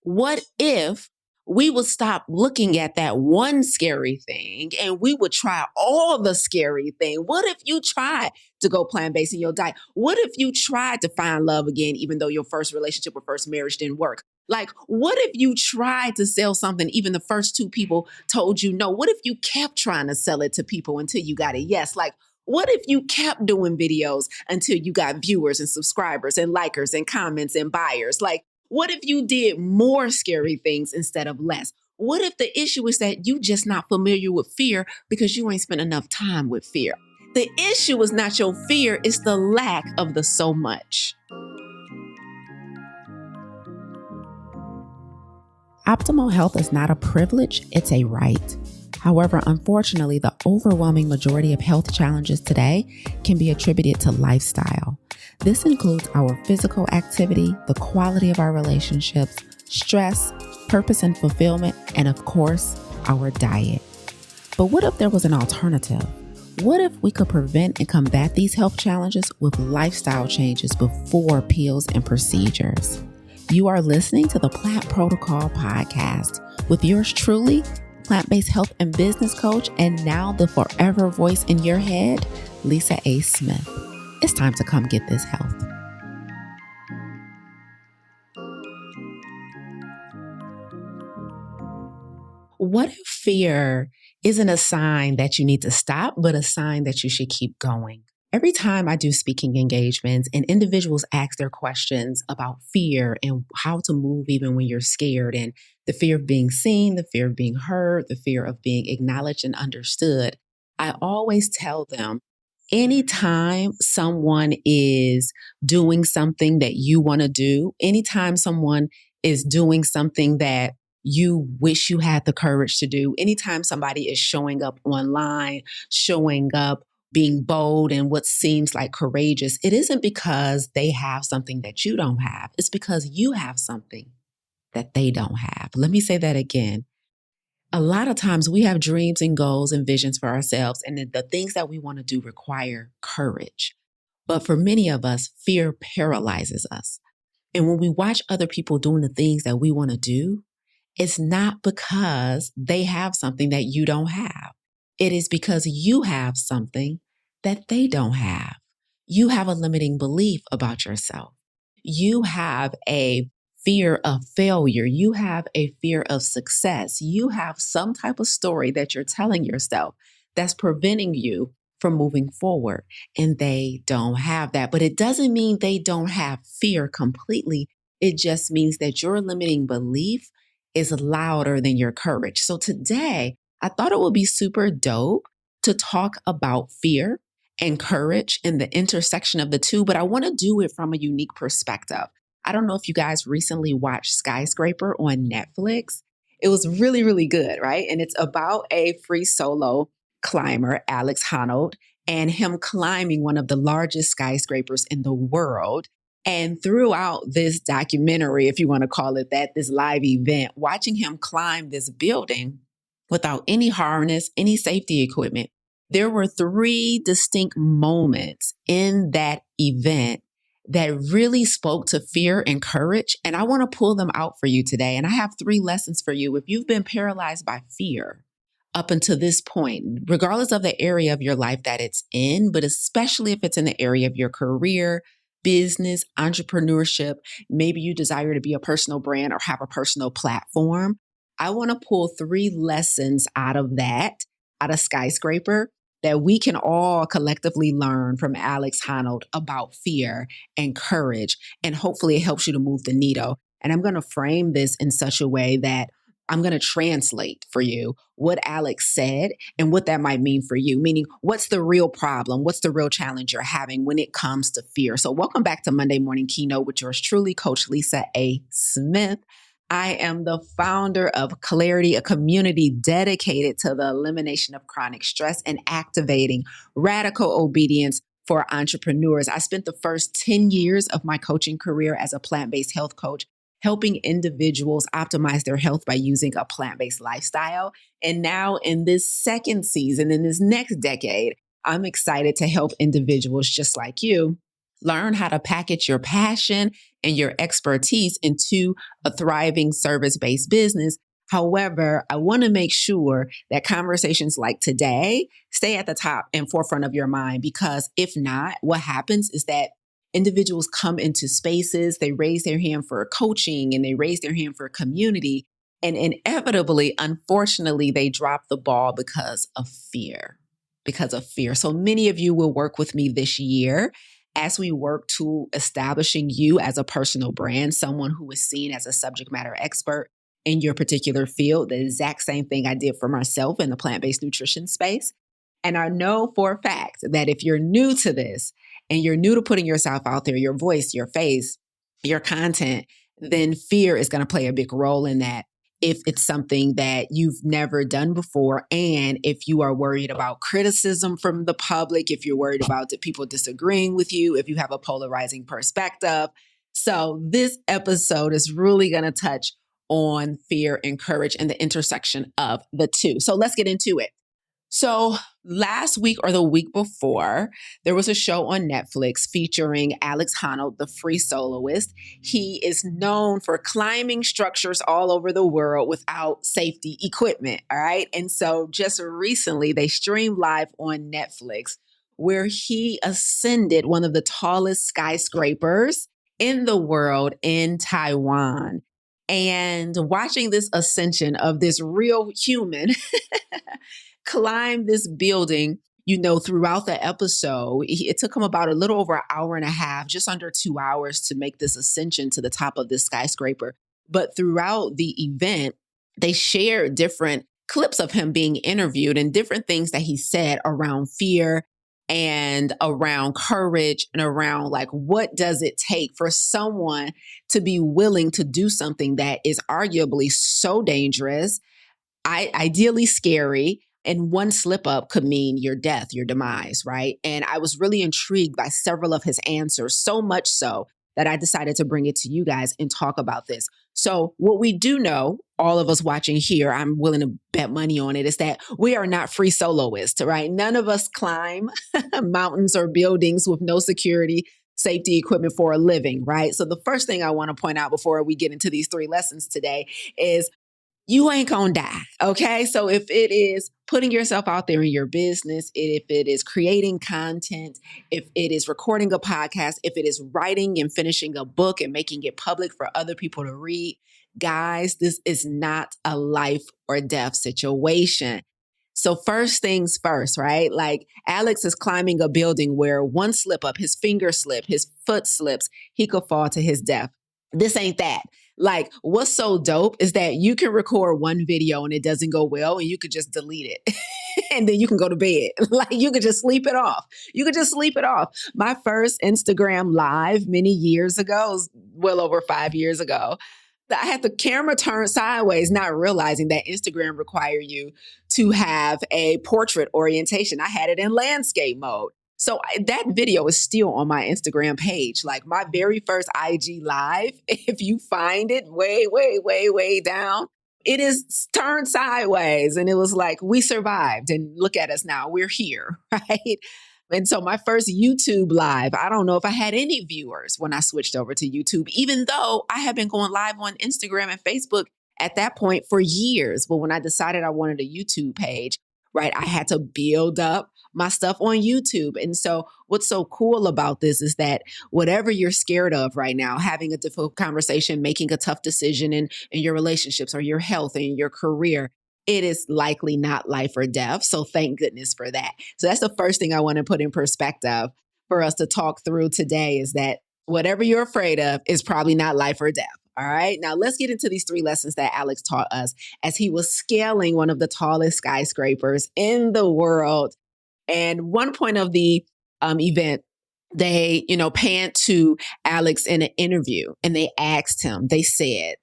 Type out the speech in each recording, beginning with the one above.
What if we would stop looking at that one scary thing and we would try all the scary thing? What if you tried to go plant-based in your diet? What if you tried to find love again, even though your first relationship or first marriage didn't work? Like, what if you tried to sell something, even the first two people told you no? What if you kept trying to sell it to people until you got a yes? Like, what if you kept doing videos until you got viewers and subscribers and likers and comments and buyers? Like, what if you did more scary things instead of less? What if the issue is that you just not familiar with fear because you ain't spent enough time with fear? The issue is not your fear, it's the lack of the so much. Optimal health is not a privilege, it's a right. However, unfortunately, the overwhelming majority of health challenges today can be attributed to lifestyle. This includes our physical activity, the quality of our relationships, stress, purpose and fulfillment, and of course, our diet. But what if there was an alternative? What if we could prevent and combat these health challenges with lifestyle changes before pills and procedures? You are listening to the Plant Protocol podcast with yours truly, plant-based health and business coach, and now the forever voice in your head, Lisa A. Smith. It's time to come get this health. What if fear isn't a sign that you need to stop, but a sign that you should keep going? Every time I do speaking engagements and individuals ask their questions about fear and how to move even when you're scared, and the fear of being seen, the fear of being heard, the fear of being acknowledged and understood, I always tell them, anytime someone is doing something that you want to do, anytime someone is doing something that you wish you had the courage to do, anytime somebody is showing up online, showing up, being bold and what seems like courageous, it isn't because they have something that you don't have. It's because you have something that they don't have. Let me say that again. A lot of times we have dreams and goals and visions for ourselves, and the things that we want to do require courage. But for many of us, fear paralyzes us. And when we watch other people doing the things that we want to do, it's not because they have something that you don't have. It is because you have something that they don't have. You have a limiting belief about yourself. You have a fear of failure. You have a fear of success. You have some type of story that you're telling yourself that's preventing you from moving forward. And they don't have that. But it doesn't mean they don't have fear completely. It just means that your limiting belief is louder than your courage. So today, I thought it would be super dope to talk about fear and courage and the intersection of the two, but I want to do it from a unique perspective. I don't know if you guys recently watched Skyscraper on Netflix. It was really, really good, right? And it's about a free solo climber, Alex Honnold, and him climbing one of the largest skyscrapers in the world. And throughout this documentary, if you want to call it that, this live event, watching him climb this building without any harness, any safety equipment, there were 3 distinct moments in that event that really spoke to fear and courage. And I want to pull them out for you today. And I have 3 lessons for you. If you've been paralyzed by fear up until this point, regardless of the area of your life that it's in, but especially if it's in the area of your career, business, entrepreneurship, maybe you desire to be a personal brand or have a personal platform, I want to pull 3 lessons out of Skyscraper, that we can all collectively learn from Alex Honnold about fear and courage. And hopefully it helps you to move the needle. And I'm going to frame this in such a way that I'm going to translate for you what Alex said and what that might mean for you, meaning what's the real problem? What's the real challenge you're having when it comes to fear? So welcome back to Monday Morning Keynote with yours truly, Coach Lisa A. Smith. I am the founder of Clarity, a community dedicated to the elimination of chronic stress and activating radical obedience for entrepreneurs. I spent the first 10 years of my coaching career as a plant-based health coach, helping individuals optimize their health by using a plant-based lifestyle. And now in this second season, in this next decade, I'm excited to help individuals just like you Learn how to package your passion and your expertise into a thriving service-based business. However, I want to make sure that conversations like today stay at the top and forefront of your mind, because if not, what happens is that individuals come into spaces, they raise their hand for coaching and they raise their hand for community. And inevitably, unfortunately, they drop the ball because of fear. Because of fear. So many of you will work with me this year as we work to establishing you as a personal brand, someone who is seen as a subject matter expert in your particular field. The exact same thing I did for myself in the plant-based nutrition space. And I know for a fact that if you're new to this and you're new to putting yourself out there, your voice, your face, your content, then fear is going to play a big role in that. If it's something that you've never done before, and if you are worried about criticism from the public, if you're worried about people disagreeing with you, if you have a polarizing perspective. So this episode is really going to touch on fear and courage and the intersection of the two. So let's get into it. So last week or the week before, there was a show on Netflix featuring Alex Honnold, the free soloist. He is known for climbing structures all over the world without safety equipment. All right. And so just recently, they streamed live on Netflix where he ascended one of the tallest skyscrapers in the world in Taiwan. And watching this ascension of this real human climb this building, throughout the episode, it took him about a little over an hour and a half, just under 2 hours to make this ascension to the top of this skyscraper. But throughout the event, they shared different clips of him being interviewed and different things that he said around fear and around courage and around what does it take for someone to be willing to do something that is arguably so dangerous, ideally scary, and one slip up could mean your death, your demise, right? And I was really intrigued by several of his answers, so much so that I decided to bring it to you guys and talk about this. So what we do know, all of us watching here, I'm willing to bet money on it, is that we are not free soloists, right? None of us climb mountains or buildings with no security, safety equipment for a living, right? So the first thing I want to point out before we get into these 3 lessons today is you ain't gonna die, okay? So if it is putting yourself out there in your business, if it is creating content, if it is recording a podcast, if it is writing and finishing a book and making it public for other people to read, guys, this is not a life or death situation. So first things first, right? Alex is climbing a building where one slip up, his finger slip, his foot slips, he could fall to his death. This ain't that. What's so dope is that you can record one video and it doesn't go well and you could just delete it and then you can go to bed. You could just sleep it off. You could just sleep it off. My first Instagram live many years ago, well over 5 years ago, I had the camera turned sideways, not realizing that Instagram require you to have a portrait orientation. I had it in landscape mode. So that video is still on my Instagram page. My very first IG live, if you find it way, way, way, way down, it is turned sideways. And it was we survived and look at us now, we're here, right? And so my first YouTube live, I don't know if I had any viewers when I switched over to YouTube, even though I had been going live on Instagram and Facebook at that point for years. But when I decided I wanted a YouTube page, right, I had to build up my stuff on YouTube. And so what's so cool about this is that whatever you're scared of right now, having a difficult conversation, making a tough decision in your relationships or your health and your career, it is likely not life or death. So thank goodness for that. So that's the first thing I want to put in perspective for us to talk through today, is that whatever you're afraid of is probably not life or death. All right. Now let's get into these 3 lessons that Alex taught us as he was scaling one of the tallest skyscrapers in the world. And one point of the event, they, panned to Alex in an interview and they asked him, they said,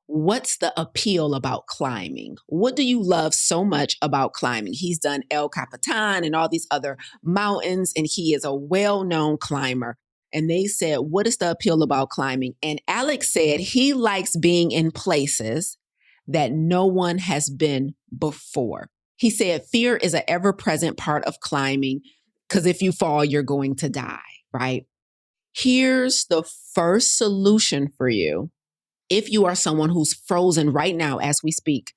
what's the appeal about climbing? What do you love so much about climbing? He's done El Capitan and all these other mountains, and he is a well-known climber. And they said, what is the appeal about climbing? And Alex said he likes being in places that no one has been before. He said fear is an ever-present part of climbing because if you fall, you're going to die, right? Here's the first solution for you if you are someone who's frozen right now as we speak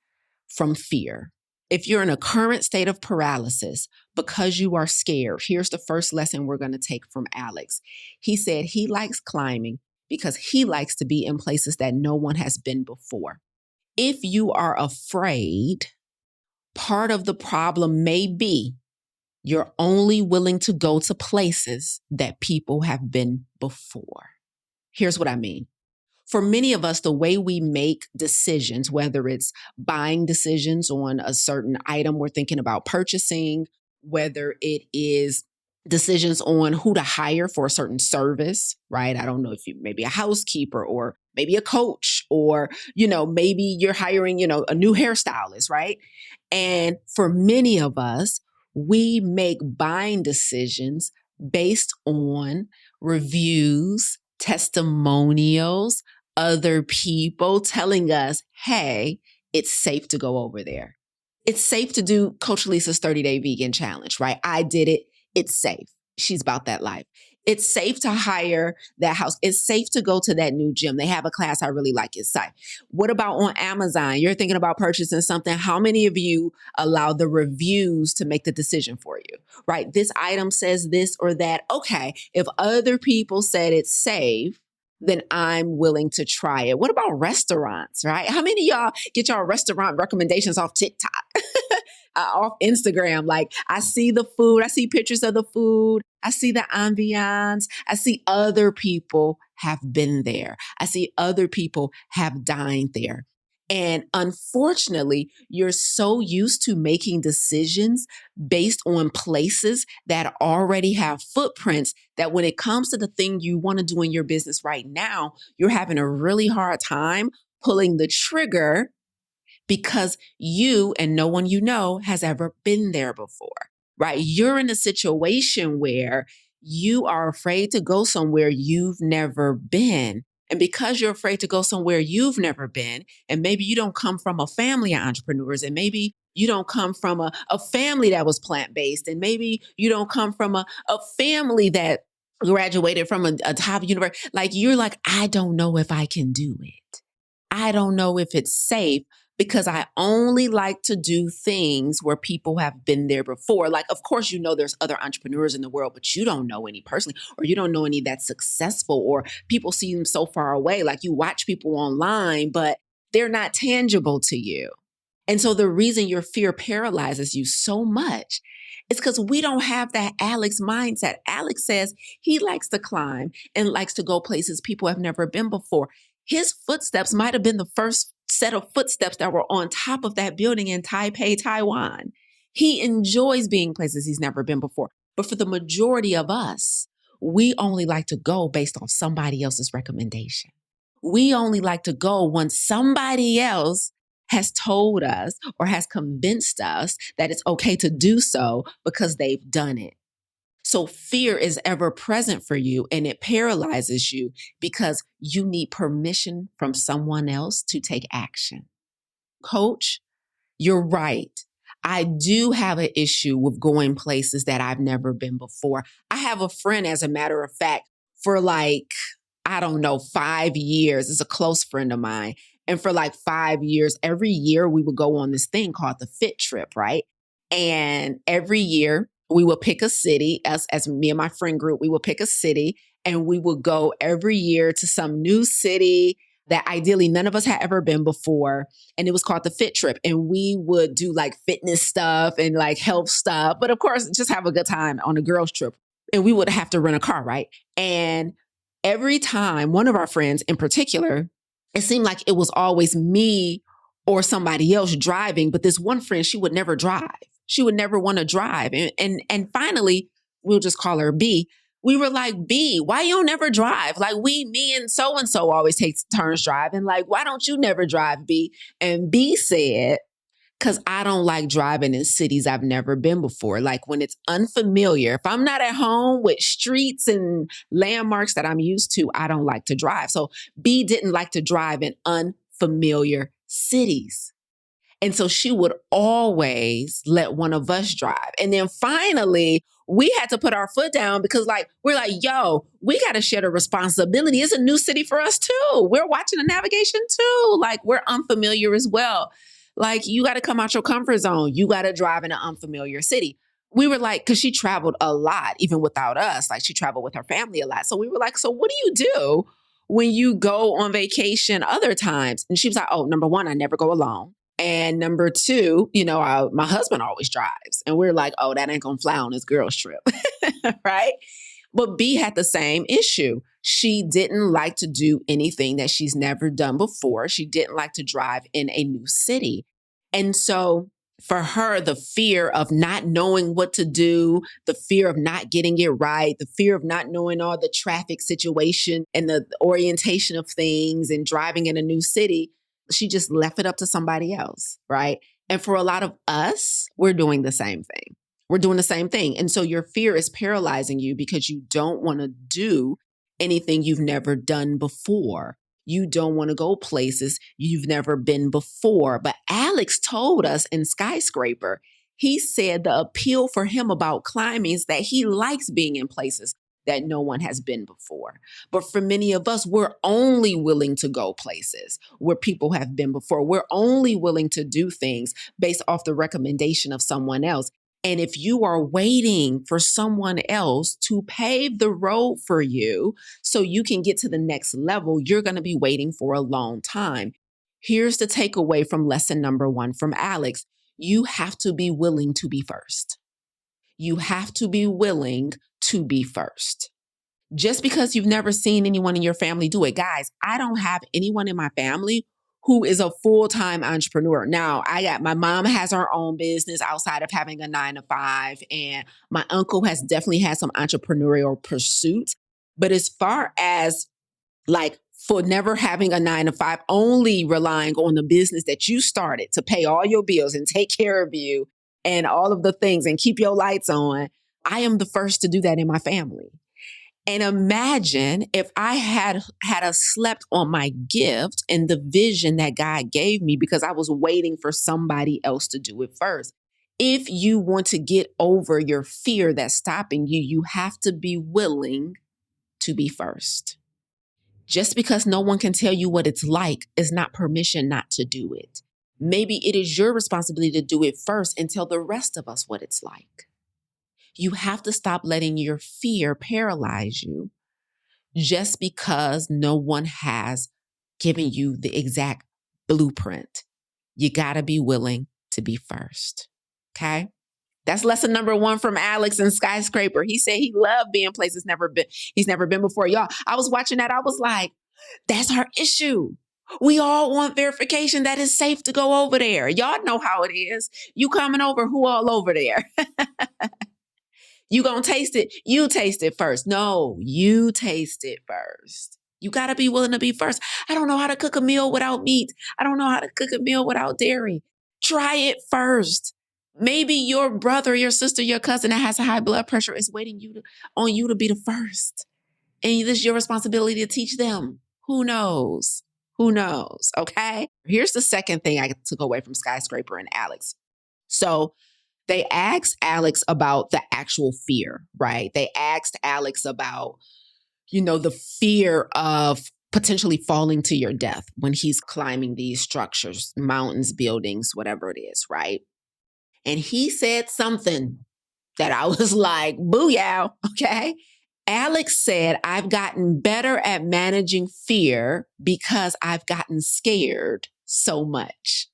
from fear. If you're in a current state of paralysis because you are scared, here's the first lesson we're going to take from Alex. He said he likes climbing because he likes to be in places that no one has been before. If you are afraid, part of the problem may be you're only willing to go to places that people have been before. Here's what I mean. For many of us, the way we make decisions, whether it's buying decisions on a certain item we're thinking about purchasing, whether it is decisions on who to hire for a certain service, right? I don't know if you maybe a housekeeper or maybe a coach or, maybe you're hiring, a new hairstylist, right? And for many of us, we make buying decisions based on reviews, testimonials, other people telling us, hey, it's safe to go over there. It's safe to do Coach Lisa's 30-day vegan challenge, right? I did it. It's safe. She's about that life. It's safe to hire that house. It's safe to go to that new gym. They have a class I really like. It's safe. What about on Amazon? You're thinking about purchasing something. How many of you allow the reviews to make the decision for you, right? This item says this or that. Okay, if other people said it's safe, then I'm willing to try it. What about restaurants, right? How many of y'all get y'all restaurant recommendations off TikTok, off Instagram? Like I see the food, I see pictures of the food, I see the ambiance, I see other people have been there. I see other people have dined there. And unfortunately, you're so used to making decisions based on places that already have footprints that when it comes to the thing you want to do in your business right now, you're having a really hard time pulling the trigger because you and no one you know has ever been there before, right? You're in a situation where you are afraid to go somewhere you've never been. And because you're afraid to go somewhere you've never been, and maybe you don't come from a family of entrepreneurs, and maybe you don't come from a family that was plant-based, and maybe you don't come from a family that graduated from a top university. Like you're like, I don't know if I can do it. I don't know if it's safe because I only like to do things where people have been there before. Like, of course, there's other entrepreneurs in the world, but you don't know any personally, or you don't know any that's successful, or people see them so far away. Like you watch people online, but they're not tangible to you. And so the reason your fear paralyzes you so much is because we don't have that Alex mindset. Alex says he likes to climb and likes to go places people have never been before. His footsteps might have been the first set of footsteps that were on top of that building in Taipei, Taiwan. He enjoys being places he's never been before. But for the majority of us, we only like to go based on somebody else's recommendation. We only like to go when somebody else has told us or has convinced us that it's okay to do so because they've done it. So fear is ever present for you and it paralyzes you because you need permission from someone else to take action. Coach, you're right. I do have an issue with going places that I've never been before. I have a friend, as a matter of fact, for 5 years. It's a close friend of mine. And for 5 years, every year we would go on this thing called the Fit Trip, right? And every year we would pick a city, as me and my friend group, we would pick a city and we would go every year to some new city that ideally none of us had ever been before. And it was called the Fit Trip. And we would do fitness stuff and health stuff, but of course, just have a good time on a girls' trip. And we would have to rent a car, right? And every time, one of our friends in particular, it seemed like it was always me or somebody else driving. But this one friend, she would never drive. She would never want to drive. And finally, we'll just call her B. We were like, B, why you don't never drive? Me and so always take turns driving. Why don't you never drive, B? And B said, because I don't like driving in cities I've never been before. When it's unfamiliar, if I'm not at home with streets and landmarks that I'm used to, I don't like to drive. So B didn't like to drive in unfamiliar cities. And so she would always let one of us drive. And then finally, we had to put our foot down because like, we're like, yo, we got to share the responsibility. It's a new city for us too. We're watching the navigation too. Like we're unfamiliar as well. Like you got to come out your comfort zone. You got to drive in an unfamiliar city. We were like, because she traveled a lot, even without us. Like she traveled with her family a lot. So we were like, so what do you do when you go on vacation other times? And she was like, oh, number one, I never go alone. And number two, my husband always drives. And we're like, oh, that ain't going to fly on this girl's trip. Right. But B had the same issue. She didn't like to do anything that she's never done before. She didn't like to drive in a new city. And so for her, the fear of not knowing what to do, the fear of not getting it right, the fear of not knowing all the traffic situation and the orientation of things and driving in a new city, she just left it up to somebody else, right? And for a lot of us, we're doing the same thing. We're doing the same thing. And so your fear is paralyzing you because you don't want to do anything you've never done before. You don't want to go places you've never been before. But Alex told us in Skyscraper, he said the appeal for him about climbing is that he likes being in places that no one has been before. But for many of us, we're only willing to go places where people have been before. We're only willing to do things based off the recommendation of someone else. And if you are waiting for someone else to pave the road for you so you can get to the next level, you're going to be waiting for a long time. Here's the takeaway from lesson number 1 from Alex. You have to be willing to be first. You have to be willing to be first. Just because you've never seen anyone in your family do it. Guys, I don't have anyone in my family who is a full-time entrepreneur. Now, my mom has her own business outside of having a 9-to-5, and my uncle has definitely had some entrepreneurial pursuits. But as far as like for never having a 9-to-5, only relying on the business that you started to pay all your bills and take care of you and all of the things and keep your lights on, I am the first to do that in my family. And imagine if I had slept on my gift and the vision that God gave me because I was waiting for somebody else to do it first. If you want to get over your fear that's stopping you, you have to be willing to be first. Just because no one can tell you what it's like is not permission not to do it. Maybe it is your responsibility to do it first and tell the rest of us what it's like. You have to stop letting your fear paralyze you just because no one has given you the exact blueprint. You got to be willing to be first. Okay? That's lesson number 1 from Alex in Skyscraper. He said he loved being places he's never been before. Y'all, I was watching that. I was like, that's our issue. We all want verification that it's safe to go over there. Y'all know how it is. You coming over, who all over there? You gonna taste it? You taste it first. No, you taste it first. You gotta be willing to be first. I don't know how to cook a meal without meat. I don't know how to cook a meal without dairy. Try it first. Maybe your brother, your sister, your cousin that has a high blood pressure is waiting on you to be the first. And it is your responsibility to teach them. Who knows? Who knows? Okay. Here's the second thing I took away from Skyscraper and Alex. So they asked Alex about the actual fear, right? They asked Alex about, the fear of potentially falling to your death when he's climbing these structures, mountains, buildings, whatever it is, right? And he said something that I was like, booyah, okay? Alex said, I've gotten better at managing fear because I've gotten scared so much.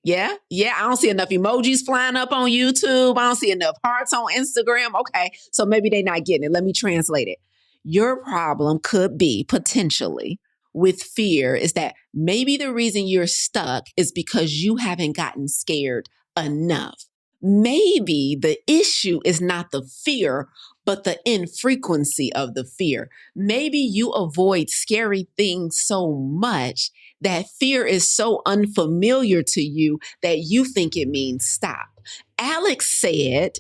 Yeah. I don't see enough emojis flying up on YouTube. I don't see enough hearts on Instagram. Okay. So maybe they're not getting it. Let me translate it. Your problem could be potentially with fear is that maybe the reason you're stuck is because you haven't gotten scared enough. Maybe the issue is not the fear, but the infrequency of the fear. Maybe you avoid scary things so much that fear is so unfamiliar to you that you think it means stop. Alex said,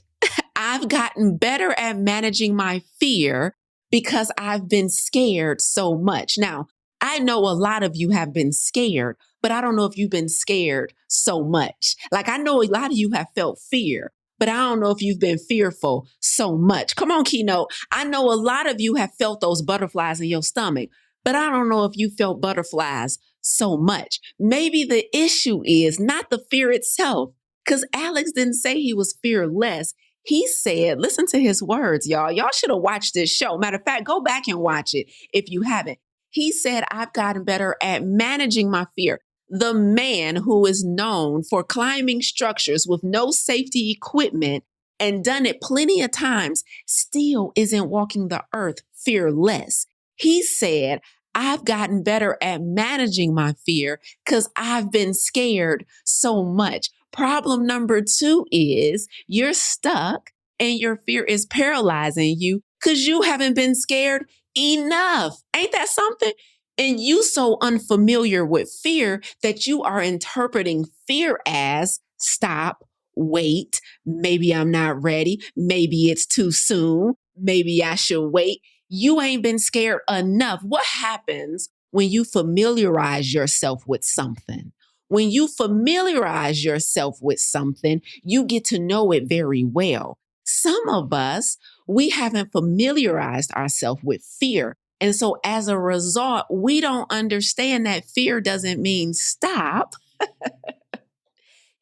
I've gotten better at managing my fear because I've been scared so much. Now, I know a lot of you have been scared, but I don't know if you've been scared so much. Like I know a lot of you have felt fear, but I don't know if you've been fearful so much. Come on, Keynote. I know a lot of you have felt those butterflies in your stomach, but I don't know if you felt butterflies so much. Maybe the issue is not the fear itself, because Alex didn't say he was fearless. He said, listen to his words, y'all. Y'all should have watched this show. Matter of fact, go back and watch it if you haven't. He said, I've gotten better at managing my fear. The man who is known for climbing structures with no safety equipment and done it plenty of times still isn't walking the earth fearless. He said, I've gotten better at managing my fear because I've been scared so much. Problem number 2 is you're stuck and your fear is paralyzing you because you haven't been scared enough. Ain't that something? And you so unfamiliar with fear that you are interpreting fear as stop, wait, maybe I'm not ready, maybe it's too soon, maybe I should wait. You ain't been scared enough. What happens when you familiarize yourself with something? When you familiarize yourself with something, you get to know it very well. Some of us, we haven't familiarized ourselves with fear. And so as a result, we don't understand that fear doesn't mean stop.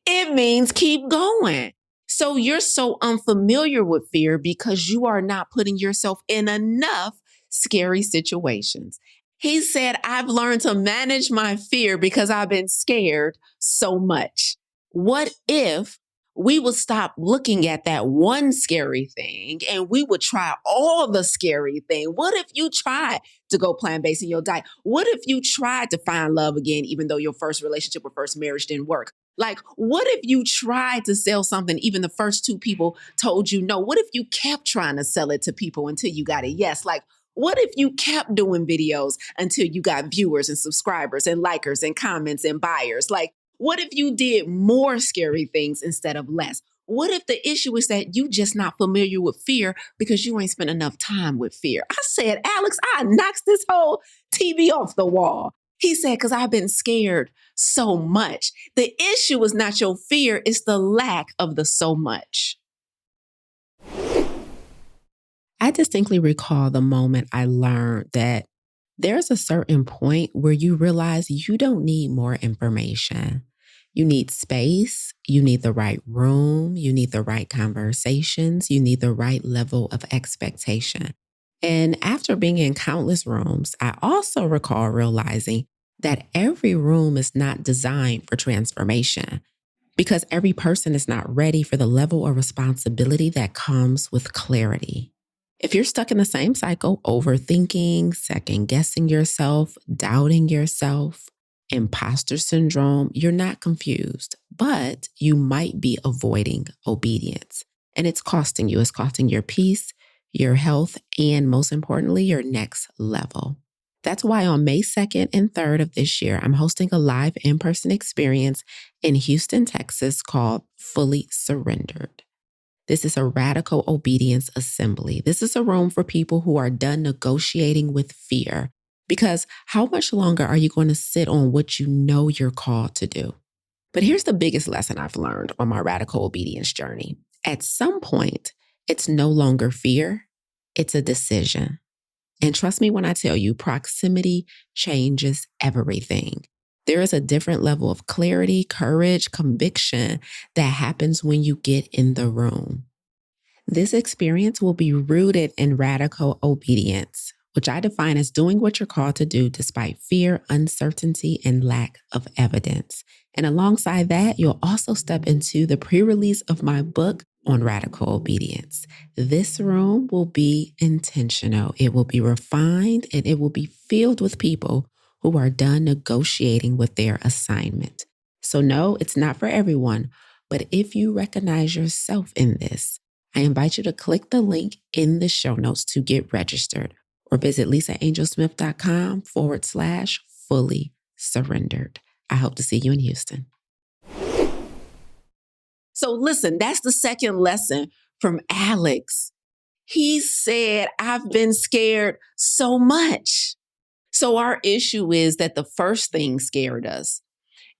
It means keep going. So you're so unfamiliar with fear because you are not putting yourself in enough scary situations. He said, I've learned to manage my fear because I've been scared so much. What if we would stop looking at that one scary thing and we would try all the scary things? What if you tried to go plant-based in your diet? What if you tried to find love again, even though your first relationship or first marriage didn't work? Like, what if you tried to sell something, even the first 2 people told you no? What if you kept trying to sell it to people until you got a yes? Like, what if you kept doing videos until you got viewers and subscribers and likers and comments and buyers? Like, what if you did more scary things instead of less? What if the issue is that you just not familiar with fear because you ain't spent enough time with fear? I said, Alex, I knocked this whole TV off the wall. He said, because I've been scared so much. The issue is not your fear, it's the lack of the so much. I distinctly recall the moment I learned that there's a certain point where you realize you don't need more information. You need space, you need the right room, you need the right conversations, you need the right level of expectation. And after being in countless rooms, I also recall realizing that every room is not designed for transformation because every person is not ready for the level of responsibility that comes with clarity. If you're stuck in the same cycle, overthinking, second guessing yourself, doubting yourself, imposter syndrome, you're not confused, but you might be avoiding obedience. And it's costing you. It's costing your peace, your health, and most importantly, your next level. That's why on May 2nd and 3rd of this year, I'm hosting a live in-person experience in Houston, Texas called Fully Surrendered. This is a radical obedience assembly. This is a room for people who are done negotiating with fear. Because how much longer are you going to sit on what you know you're called to do? But here's the biggest lesson I've learned on my radical obedience journey. At some point, it's no longer fear, it's a decision. And trust me when I tell you, proximity changes everything. There is a different level of clarity, courage, conviction that happens when you get in the room. This experience will be rooted in radical obedience, which I define as doing what you're called to do despite fear, uncertainty, and lack of evidence. And alongside that, you'll also step into the pre-release of my book on radical obedience. This room will be intentional. It will be refined and it will be filled with people who are done negotiating with their assignment. So no, it's not for everyone, but if you recognize yourself in this, I invite you to click the link in the show notes to get registered or visit lisaangelsmith.com/fully surrendered. I hope to see you in Houston. So listen, that's the second lesson from Alex. He said, I've been scared so much. So our issue is that the first thing scared us.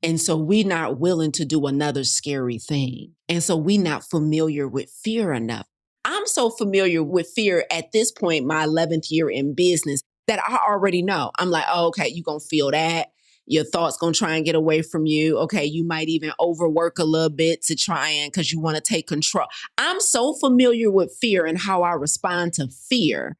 And so we're not willing to do another scary thing. And so we're not familiar with fear enough. I'm so familiar with fear at this point, my 11th year in business, that I already know. I'm like, oh, okay, you're going to feel that. Your thoughts going to try and get away from you. Okay, you might even overwork a little bit to try and because you want to take control. I'm so familiar with fear and how I respond to fear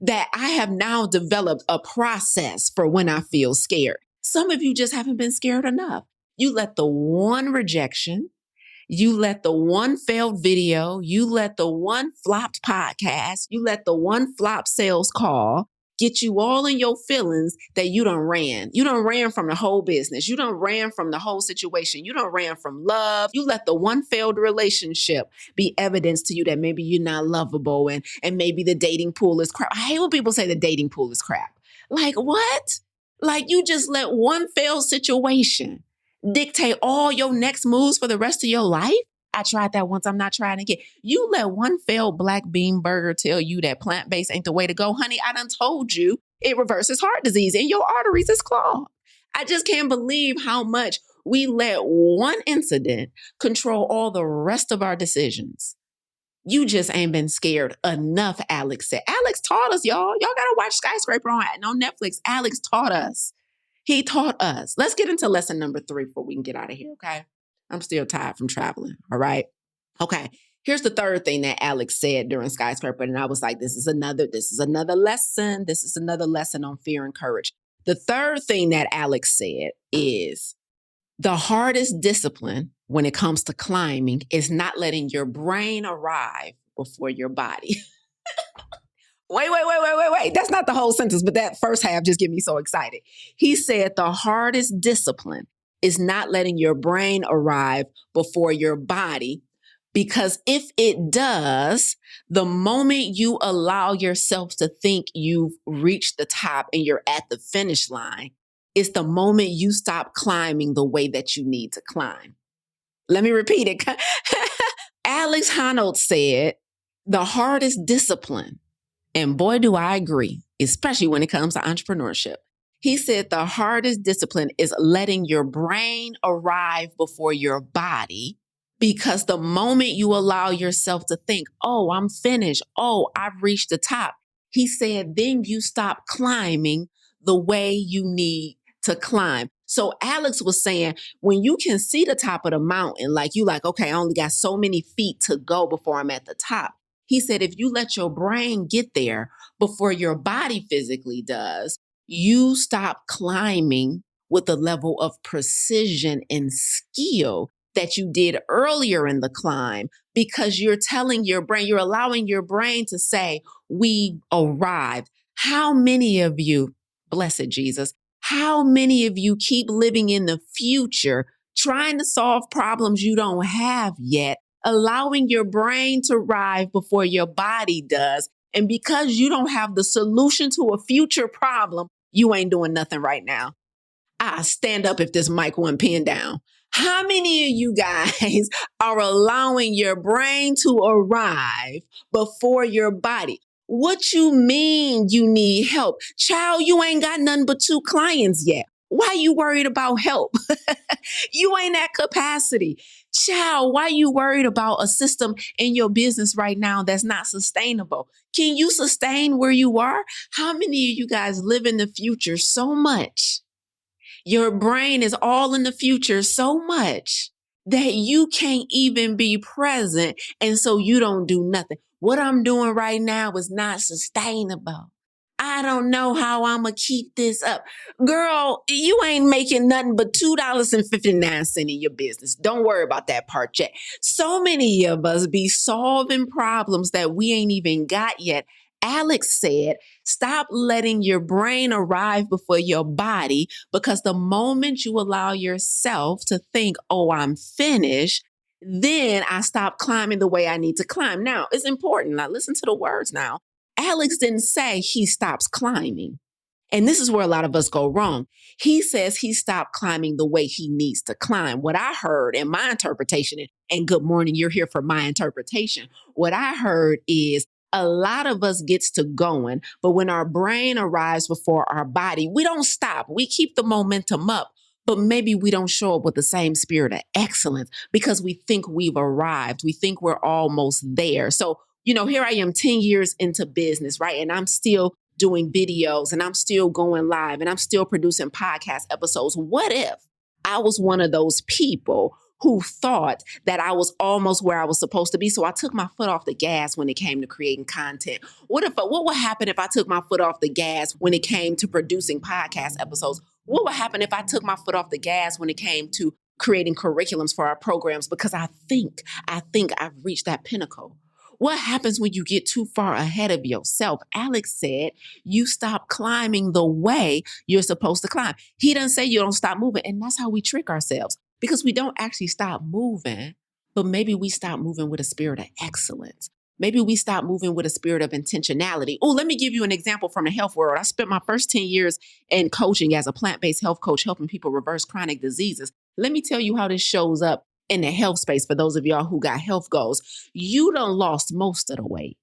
that I have now developed a process for when I feel scared. Some of you just haven't been scared enough. You let the one rejection, you let the one failed video, you let the one flopped podcast, you let the one flop sales call get you all in your feelings that you done ran. You done ran from the whole business. You done ran from the whole situation. You done ran from love. You let the one failed relationship be evidence to you that maybe you're not lovable and maybe the dating pool is crap. I hate when people say the dating pool is crap. Like what? Like you just let one failed situation dictate all your next moves for the rest of your life? I tried that once. I'm not trying again. You let one failed black bean burger tell you that plant-based ain't the way to go. Honey, I done told you it reverses heart disease and your arteries is clogged. I just can't believe how much we let one incident control all the rest of our decisions. You just ain't been scared enough, Alex said. Alex taught us, y'all. Y'all got to watch Skyscraper on Netflix. Alex taught us. He taught us. Let's get into lesson number 3 before we can get out of here, okay? I'm still tired from traveling, all right? Okay, here's the third thing that Alex said during Skyscraper, and I was like, this is another lesson. This is another lesson on fear and courage. The third thing that Alex said is the hardest discipline when it comes to climbing is not letting your brain arrive before your body. Wait. That's not the whole sentence, but that first half just get me so excited. He said the hardest discipline is not letting your brain arrive before your body, because if it does, the moment you allow yourself to think you've reached the top and you're at the finish line, it's the moment you stop climbing the way that you need to climb. Let me repeat it. Alex Honnold said the hardest discipline, and boy, do I agree, especially when it comes to entrepreneurship. He said the hardest discipline is letting your brain arrive before your body, because the moment you allow yourself to think, oh, I'm finished. Oh, I've reached the top. He said, then you stop climbing the way you need to climb. So Alex was saying, when you can see the top of the mountain, like you like, okay, I only got so many feet to go before I'm at the top. He said, if you let your brain get there before your body physically does, you stop climbing with the level of precision and skill that you did earlier in the climb, because you're telling your brain, you're allowing your brain to say, we arrived. How many of you, blessed Jesus, how many of you keep living in the future, trying to solve problems you don't have yet, allowing your brain to arrive before your body does? And because you don't have the solution to a future problem, you ain't doing nothing right now. I stand up if this mic wasn't pinned down. How many of you guys are allowing your brain to arrive before your body? What you mean you need help? Child, you ain't got nothing but 2 clients yet. Why you worried about help? You ain't at capacity. Child, why you worried about a system in your business right now that's not sustainable? Can you sustain where you are? How many of you guys live in the future so much? Your brain is all in the future so much that you can't even be present. And so you don't do nothing. What I'm doing right now is not sustainable. I don't know how I'm going to keep this up. Girl, you ain't making nothing but $2.59 in your business. Don't worry about that part yet. So many of us be solving problems that we ain't even got yet. Alex said, stop letting your brain arrive before your body, because the moment you allow yourself to think, oh, I'm finished, then I stop climbing the way I need to climb. Now, it's important. Now, listen to the words now. Alex didn't say he stops climbing. And this is where a lot of us go wrong. He says he stopped climbing the way he needs to climb. What I heard in my interpretation, and good morning, you're here for my interpretation. What I heard is a lot of us gets to going, but when our brain arrives before our body, we don't stop. We keep the momentum up. but maybe we don't show up with the same spirit of excellence because we think we've arrived. We think we're almost there. So, here I am 10 years into business, right? And I'm still doing videos and I'm still going live and I'm still producing podcast episodes. What if I was one of those people who thought that I was almost where I was supposed to be? So I took my foot off the gas when it came to creating content. What would happen if I took my foot off the gas when it came to producing podcast episodes? What would happen if I took my foot off the gas when it came to creating curriculums for our programs? Because I think I've reached that pinnacle. What happens when you get too far ahead of yourself? Alex said, you stop climbing the way you're supposed to climb. He doesn't say you don't stop moving. And that's how we trick ourselves, because we don't actually stop moving, but maybe we stop moving with a spirit of excellence. Maybe we stop moving with a spirit of intentionality. Oh, let me give you an example from the health world. I spent my first 10 years in coaching as a plant-based health coach, helping people reverse chronic diseases. Let me tell you how this shows up in the health space for those of y'all who got health goals. You done lost most of the weight.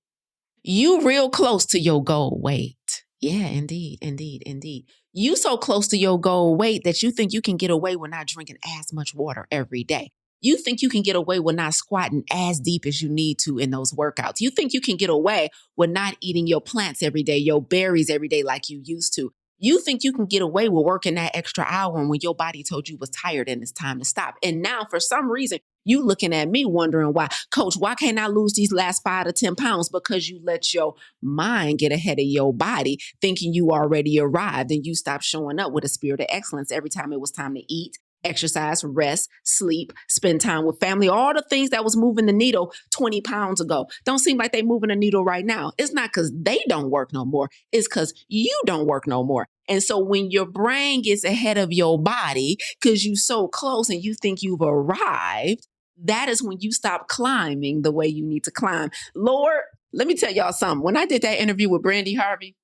You real close to your goal weight. Yeah, indeed, indeed, indeed. You so close to your goal weight that you think you can get away with not drinking as much water every day. You think you can get away with not squatting as deep as you need to in those workouts. You think you can get away with not eating your plants every day, your berries every day like you used to. You think you can get away with working that extra hour when your body told you was tired and it's time to stop. And now for some reason, you looking at me wondering why, Coach, why can't I lose these last 5 to 10 pounds? Because you let your mind get ahead of your body thinking you already arrived, and you stopped showing up with a spirit of excellence every time it was time to eat, exercise, rest, sleep, spend time with family, all the things that was moving the needle 20 pounds ago. Don't seem like they moving the needle right now. It's not because they don't work no more. It's because you don't work no more. And so when your brain gets ahead of your body because you're so close and you think you've arrived, that is when you stop climbing the way you need to climb. Lord, let me tell y'all something. When I did that interview with Brandy Harvey,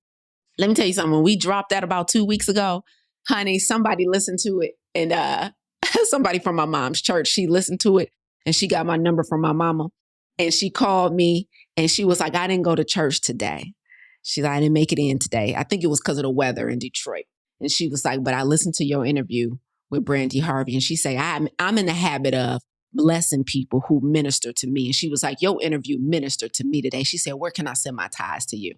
let me tell you something. When we dropped that about 2 weeks ago, honey, somebody listened to it. And somebody from my mom's church, she listened to it and she got my number from my mama. And she called me and she was like, I didn't go to church today. She's like, I didn't make it in today. I think it was because of the weather in Detroit. And she was like, but I listened to your interview with Brandy Harvey. And she said, I'm in the habit of blessing people who minister to me. And she was like, your interview ministered to me today. She said, where can I send my tithes to you?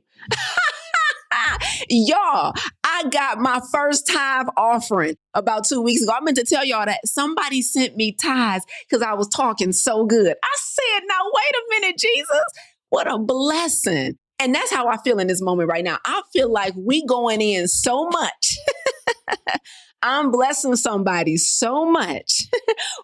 Y'all, I got my first tithe offering about 2 weeks ago. I meant to tell y'all that somebody sent me tithes because I was talking so good. I said, now wait a minute, Jesus. What a blessing. And that's how I feel in this moment right now. I feel like we going in so much. I'm blessing somebody so much.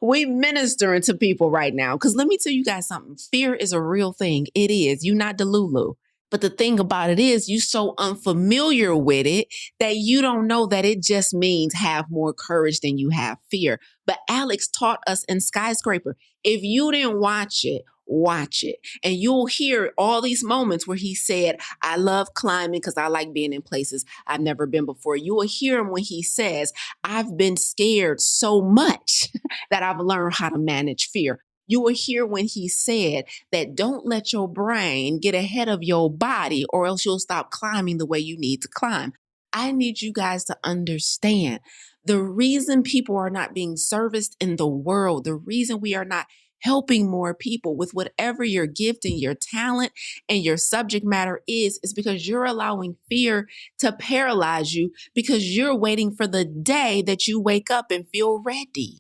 We ministering to people right now. Because let me tell you guys something. Fear is a real thing. It is. You're not Delulu. But the thing about it is you're so unfamiliar with it that you don't know that it just means have more courage than you have fear. But Alex taught us in Skyscraper. If you didn't watch it, watch it. And you'll hear all these moments where he said, I love climbing because I like being in places I've never been before. You will hear him when he says, I've been scared so much that I've learned how to manage fear. You will hear when he said that don't let your brain get ahead of your body or else you'll stop climbing the way you need to climb. I need you guys to understand the reason people are not being serviced in the world, the reason we are not helping more people with whatever your gift and your talent and your subject matter is because you're allowing fear to paralyze you because you're waiting for the day that you wake up and feel ready.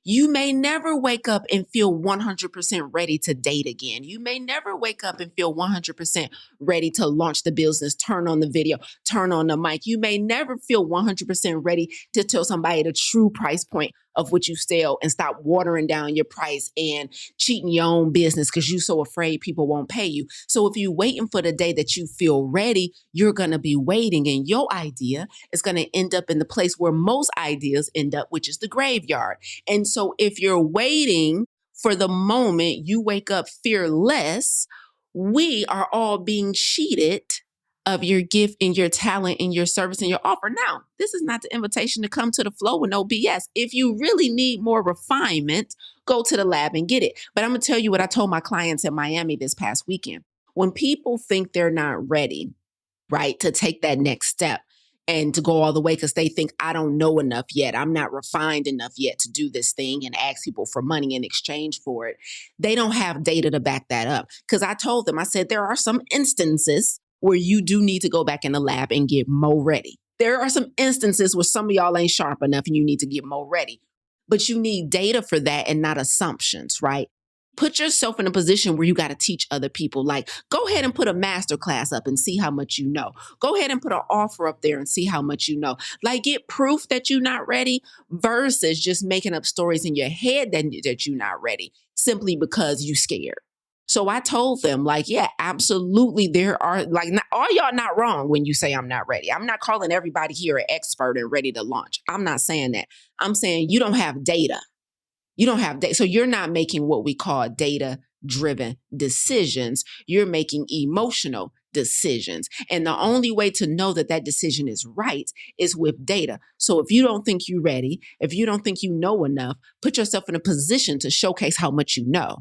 You may never wake up and feel 100% ready to date again. You may never wake up and feel 100% ready to launch the business, turn on the video, turn on the mic. You may never feel 100% ready to tell somebody the true price point of what you sell and stop watering down your price and cheating your own business because you're so afraid people won't pay you. So if you're waiting for the day that you feel ready, you're going to be waiting and your idea is going to end up in the place where most ideas end up, which is the graveyard. And so if you're waiting for the moment you wake up fearless, we are all being cheated of your gift and your talent and your service and your offer. Now, this is not the invitation to come to the flow with no BS. If you really need more refinement, go to the lab and get it. But I'm going to tell you what I told my clients in Miami this past weekend. When people think they're not ready, right, to take that next step, and to go all the way because they think I don't know enough yet. I'm not refined enough yet to do this thing and ask people for money in exchange for it. They don't have data to back that up. Because I told them, I said, there are some instances where you do need to go back in the lab and get more ready. There are some instances where some of y'all ain't sharp enough and you need to get more ready. But you need data for that and not assumptions, right? Put yourself in a position where you got to teach other people. Like, go ahead and put a master class up and see how much you know. Go ahead and put an offer up there and see how much you know. Like, get proof that you're not ready versus just making up stories in your head that you're not ready simply because you scared. So I told them, like, yeah, absolutely. There are, like, not, all y'all not wrong when you say I'm not ready. I'm not calling everybody here an expert and ready to launch. I'm not saying that. I'm saying you don't have data. You don't have data. So you're not making what we call data-driven decisions. You're making emotional decisions. And the only way to know that that decision is right is with data. So if you don't think you're ready, if you don't think you know enough, put yourself in a position to showcase how much you know.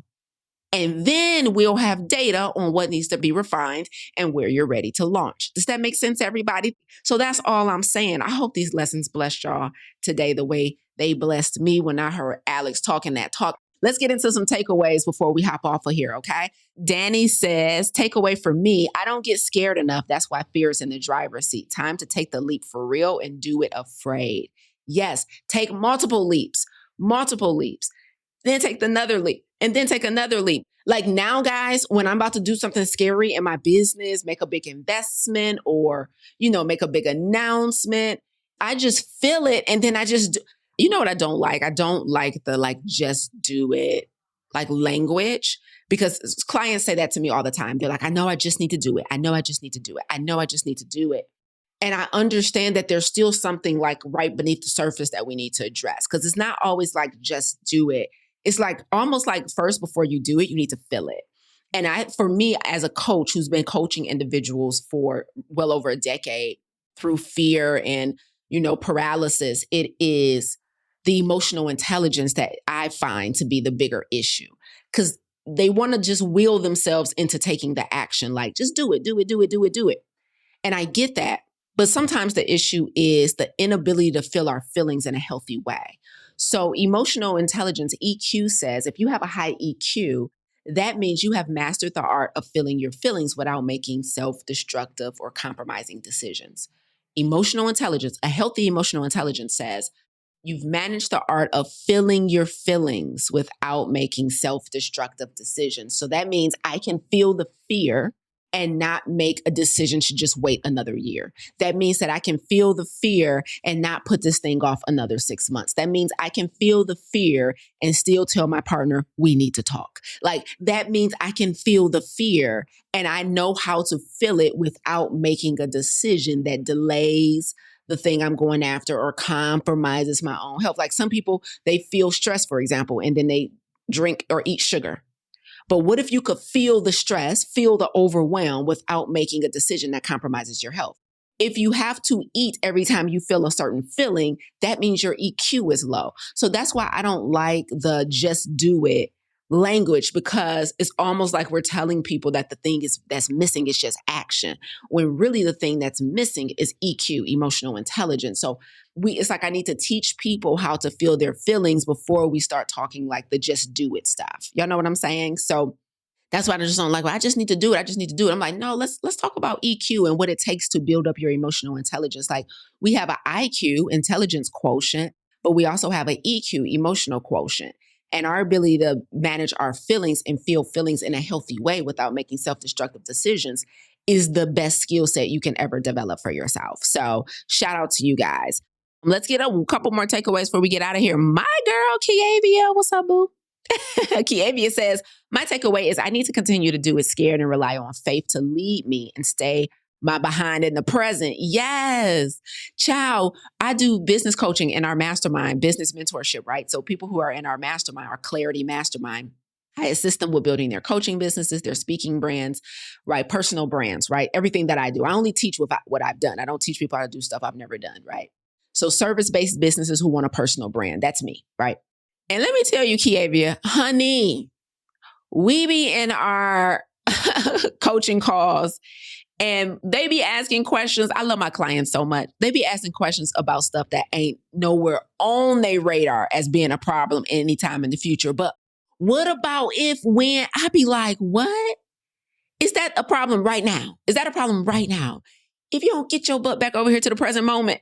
And then we'll have data on what needs to be refined and where you're ready to launch. Does that make sense, everybody? So that's all I'm saying. I hope these lessons blessed y'all today the way they blessed me when I heard Alex talking that talk. Let's get into some takeaways before we hop off of here, okay? Danny says, takeaway for me, I don't get scared enough. That's why fear is in the driver's seat. Time to take the leap for real and do it afraid. Yes, take multiple leaps. Then take another leap and then take another leap. Like now, guys, when I'm about to do something scary in my business, make a big investment or, make a big announcement, I just feel it. And then I just do. You know what I don't like? I don't like the just do it language, because clients say that to me all the time. They're like, I know I just need to do it. I know I just need to do it. I know I just need to do it. And I understand that there's still something like right beneath the surface that we need to address, because it's not always like just do it. It's like almost like first before you do it, you need to feel it. And for me, as a coach who's been coaching individuals for well over a decade through fear and, paralysis, it is the emotional intelligence that I find to be the bigger issue, because they want to just will themselves into taking the action. Like, just do it, do it, do it, do it, do it. And I get that. But sometimes the issue is the inability to feel our feelings in a healthy way. So emotional intelligence, EQ, says if you have a high EQ, that means you have mastered the art of feeling your feelings without making self-destructive or compromising decisions. Emotional intelligence, a healthy emotional intelligence, says you've managed the art of feeling your feelings without making self-destructive decisions. So that means I can feel the fear and not make a decision to just wait another year. That means that I can feel the fear and not put this thing off another 6 months. That means I can feel the fear and still tell my partner, we need to talk. Like, that means I can feel the fear and I know how to feel it without making a decision that delays the thing I'm going after or compromises my own health. Like some people, they feel stress, for example, and then they drink or eat sugar. But what if you could feel the stress, feel the overwhelm without making a decision that compromises your health? If you have to eat every time you feel a certain feeling, that means your EQ is low. So that's why I don't like the just do it language, because it's almost like we're telling people that the thing that's missing is just action, when really the thing that's missing is EQ, emotional intelligence. So it's like I need to teach people how to feel their feelings before we start talking like the just do it stuff. Y'all know what I'm saying? So that's why I just don't like, well, I just need to do it. I just need to do it. I'm like, no, let's talk about EQ and what it takes to build up your emotional intelligence. Like, we have an IQ, intelligence quotient, but we also have an EQ, emotional quotient. And our ability to manage our feelings and feel feelings in a healthy way without making self-destructive decisions is the best skill set you can ever develop for yourself. So shout out to you guys. Let's get a couple more takeaways before we get out of here. My girl, Kiavia, what's up, boo? Kiavia says, my takeaway is I need to continue to do it scared and rely on faith to lead me and stay my behind in the present. Yes. Ciao. I do business coaching in our mastermind, business mentorship, right? So people who are in our mastermind, our Clarity Mastermind, I assist them with building their coaching businesses, their speaking brands, right? Personal brands, right? Everything that I do. I only teach what I've done. I don't teach people how to do stuff I've never done, right? So service-based businesses who want a personal brand. That's me, right? And let me tell you, Kiavia, honey, we be in our coaching calls And they be asking questions. I love my clients so much. They be asking questions about stuff that ain't nowhere on their radar as being a problem anytime in the future. But what about if, when? I be like, what? Is that a problem right now? Is that a problem right now? If you don't get your butt back over here to the present moment,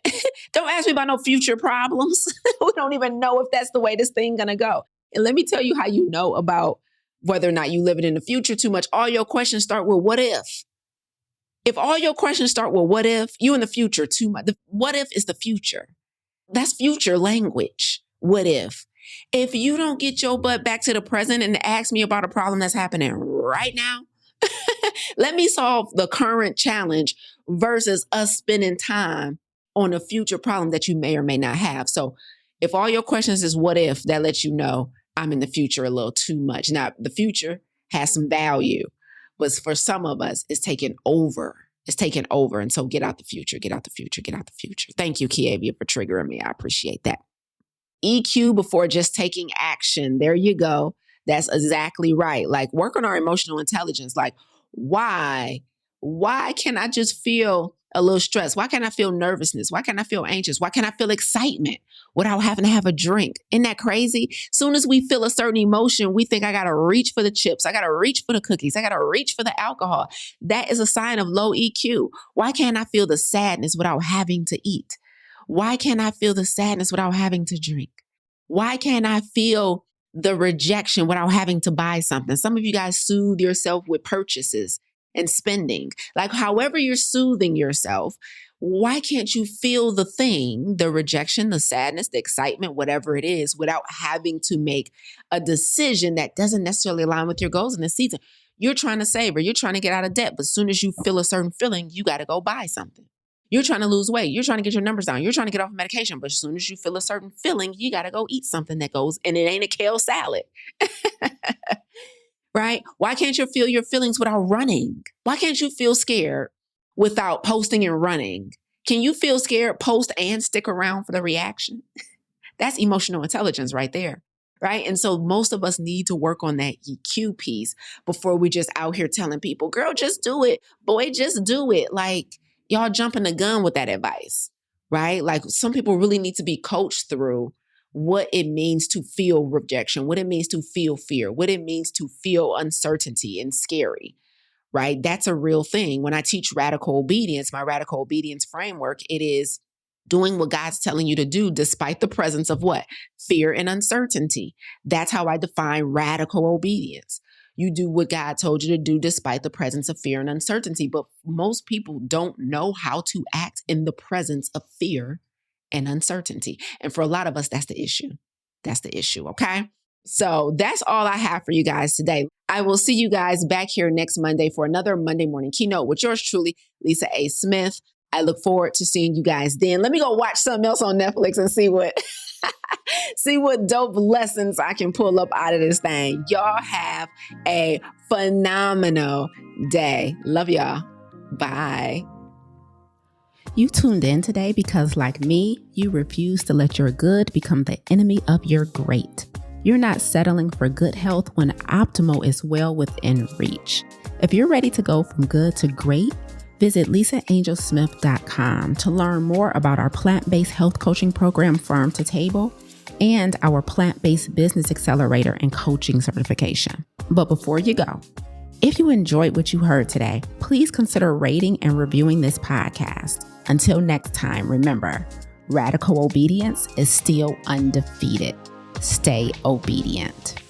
don't ask me about no future problems. We don't even know if that's the way this thing gonna go. And let me tell you how you know about whether or not you living in the future too much. All your questions start with what if? If all your questions start with what if, you in the future too much. What if is the future. That's future language. What if? If you don't get your butt back to the present and ask me about a problem that's happening right now, let me solve the current challenge versus us spending time on a future problem that you may or may not have. So if all your questions is what if, that lets you know I'm in the future a little too much. Now, the future has some value, but for some of us, it's taken over. It's taken over. And so get out the future, get out the future, get out the future. Thank you, Kiavia, for triggering me. I appreciate that. EQ before just taking action. There you go. That's exactly right. Like, work on our emotional intelligence. Like, why can I just feel a little stress? Why can't I feel nervousness? Why can't I feel anxious? Why can't I feel excitement without having to have a drink? Isn't that crazy? Soon as we feel a certain emotion, we think I got to reach for the chips. I got to reach for the cookies. I got to reach for the alcohol. That is a sign of low EQ. Why can't I feel the sadness without having to eat? Why can't I feel the sadness without having to drink? Why can't I feel the rejection without having to buy something? Some of you guys soothe yourself with purchases and spending. Like, however you're soothing yourself, why can't you feel the thing, the rejection, the sadness, the excitement, whatever it is, without having to make a decision that doesn't necessarily align with your goals in this season? You're trying to save or you're trying to get out of debt, but as soon as you feel a certain feeling, you got to go buy something. You're trying to lose weight. You're trying to get your numbers down. You're trying to get off medication. But as soon as you feel a certain feeling, you got to go eat something that goes, and it ain't a kale salad. Right? Why can't you feel your feelings without running? Why can't you feel scared without posting and running? Can you feel scared, post, and stick around for the reaction? That's emotional intelligence right there. Right? And so most of us need to work on that EQ piece before we just out here telling people, girl, just do it. Boy, just do it. Like, y'all jumping the gun with that advice, right? Like, some people really need to be coached through what it means to feel rejection, what it means to feel fear, what it means to feel uncertainty and scary, right? That's a real thing. When I teach radical obedience, my radical obedience framework, it is doing what God's telling you to do despite the presence of what? Fear and uncertainty. That's how I define radical obedience. You do what God told you to do despite the presence of fear and uncertainty. But most people don't know how to act in the presence of fear and uncertainty. And for a lot of us, that's the issue. That's the issue, okay? So that's all I have for you guys today. I will see you guys back here next Monday for another Monday morning keynote with yours truly, Lisa A. Smith. I look forward to seeing you guys then. Let me go watch something else on Netflix and see what see what dope lessons I can pull up out of this thing. Y'all have a phenomenal day. Love y'all. Bye. You tuned in today because, like me, you refuse to let your good become the enemy of your great. You're not settling for good health when optimal is well within reach. If you're ready to go from good to great, visit lisaangelsmith.com to learn more about our plant-based health coaching program, Farm to Table, and our plant-based business accelerator and coaching certification. But before you go, if you enjoyed what you heard today, please consider rating and reviewing this podcast. Until next time, remember, radical obedience is still undefeated. Stay obedient.